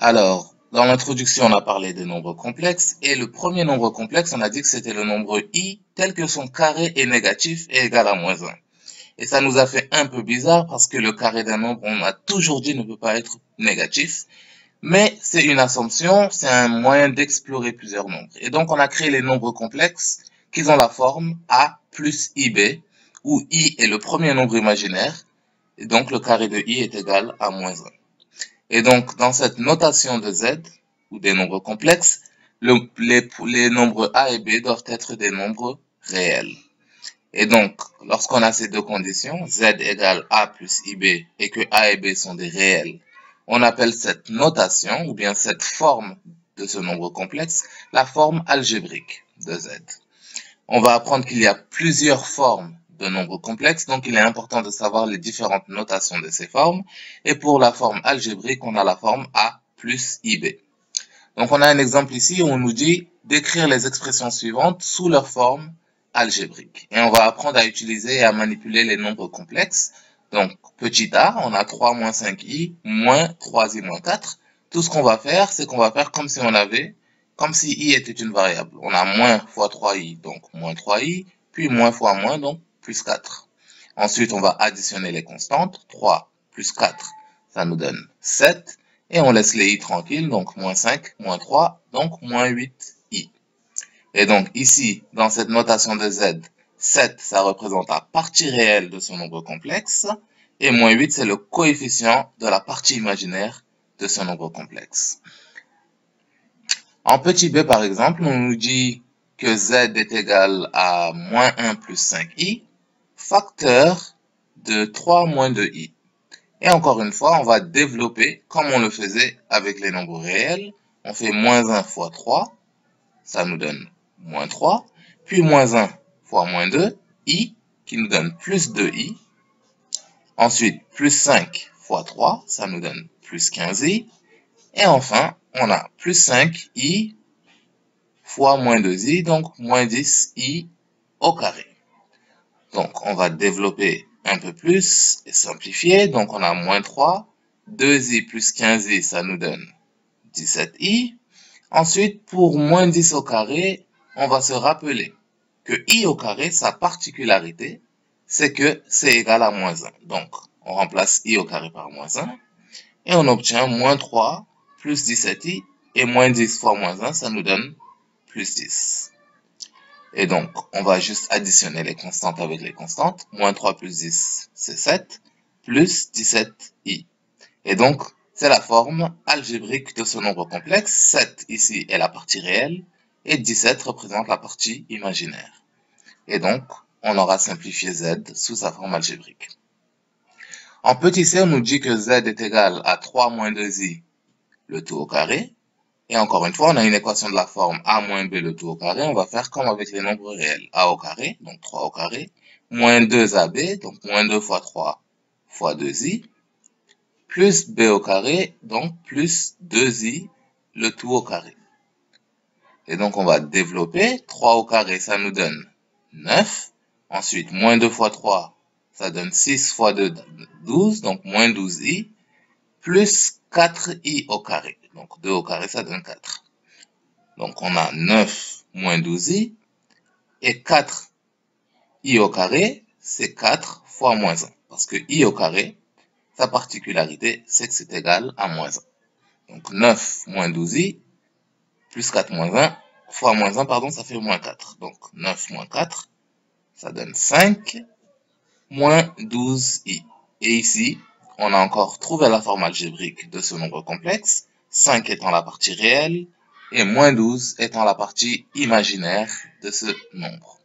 Alors, dans l'introduction, on a parlé des nombres complexes et le premier nombre complexe, on a dit que c'était le nombre i tel que son carré est négatif et égal à -1. Et ça nous a fait un peu bizarre parce que le carré d'un nombre, on a toujours dit ne peut pas être négatif. Mais c'est une assumption, c'est un moyen d'explorer plusieurs nombres. Et donc, on a créé les nombres complexes qui ont la forme a plus ib, où i est le premier nombre imaginaire, et donc le carré de i est égal à -1. Et donc, dans cette notation de z, ou des nombres complexes, les nombres a et b doivent être des nombres réels. Et donc, lorsqu'on a ces deux conditions, z égale a plus ib, et que a et b sont des réels, on appelle cette notation, ou bien cette forme de ce nombre complexe, la forme algébrique de z. On va apprendre qu'il y a plusieurs formes de nombres complexes, donc il est important de savoir les différentes notations de ces formes. Et pour la forme algébrique, on a la forme a plus ib. Donc on a un exemple ici où on nous dit d'écrire les expressions suivantes sous leur forme algébrique. Et on va apprendre à utiliser et à manipuler les nombres complexes. Donc petit a, on a 3 moins 5i moins 3i moins 4. Tout ce qu'on va faire, c'est qu'on va faire comme si i était une variable. On a moins fois 3i, donc moins 3i, puis moins fois moins, donc plus 4. Ensuite, on va additionner les constantes. 3 plus 4, ça nous donne 7. Et on laisse les i tranquilles, donc moins 5, moins 3, donc moins 8i. Et donc ici, dans cette notation de z, 7, ça représente la partie réelle de ce nombre complexe, et moins 8, c'est le coefficient de la partie imaginaire de ce nombre complexe. En petit b, par exemple, on nous dit que z est égal à moins 1 plus 5i, facteur de 3 moins 2i. Et encore une fois, on va développer comme on le faisait avec les nombres réels. On fait moins 1 fois 3, ça nous donne moins 3, puis moins 1 fois moins 2, i, qui nous donne plus 2i. Ensuite, plus 5 fois 3, ça nous donne plus 15i. Et enfin, on a plus 5i fois moins 2i, donc moins 10i au carré. Donc, on va développer un peu plus et simplifier. Donc, on a moins 3. 2i plus 15i, ça nous donne 17i. Ensuite, pour moins 10 au carré, on va se rappeler que i au carré, sa particularité, c'est que c'est égal à moins 1. Donc, on remplace i au carré par moins 1. Et on obtient moins 3 plus 17i. Et moins 10 fois moins 1, ça nous donne plus 10. Et donc, on va juste additionner les constantes avec les constantes. Moins 3 plus 10, c'est 7, plus 17i. Et donc, c'est la forme algébrique de ce nombre complexe. 7 ici est la partie réelle et 17 représente la partie imaginaire. Et donc, on aura simplifié z sous sa forme algébrique. En petit c, on nous dit que z est égal à 3 moins 2i, le tout au carré. Et encore une fois, on a une équation de la forme a moins b le tout au carré. On va faire comme avec les nombres réels. A au carré, donc 3 au carré, moins 2ab, donc moins 2 fois 3 fois 2i, plus b au carré, donc plus 2i, le tout au carré. Et donc, on va développer. 3 au carré, ça nous donne 9. Ensuite, moins 2 fois 3, ça donne 6 fois 2, 12, donc moins 12i, plus 4i au carré. Donc, 2 au carré, ça donne 4. Donc, on a 9 moins 12i, et 4i au carré, c'est 4 fois moins 1. Parce que i au carré, sa particularité, c'est que c'est égal à moins 1. Donc, 9 moins 12i, plus 4 moins 1, fois moins 1, pardon, ça fait moins 4. Donc, 9 moins 4, ça donne 5, moins 12i. Et ici, on a encore trouvé la forme algébrique de ce nombre complexe, 5 étant la partie réelle, et moins 12 étant la partie imaginaire de ce nombre.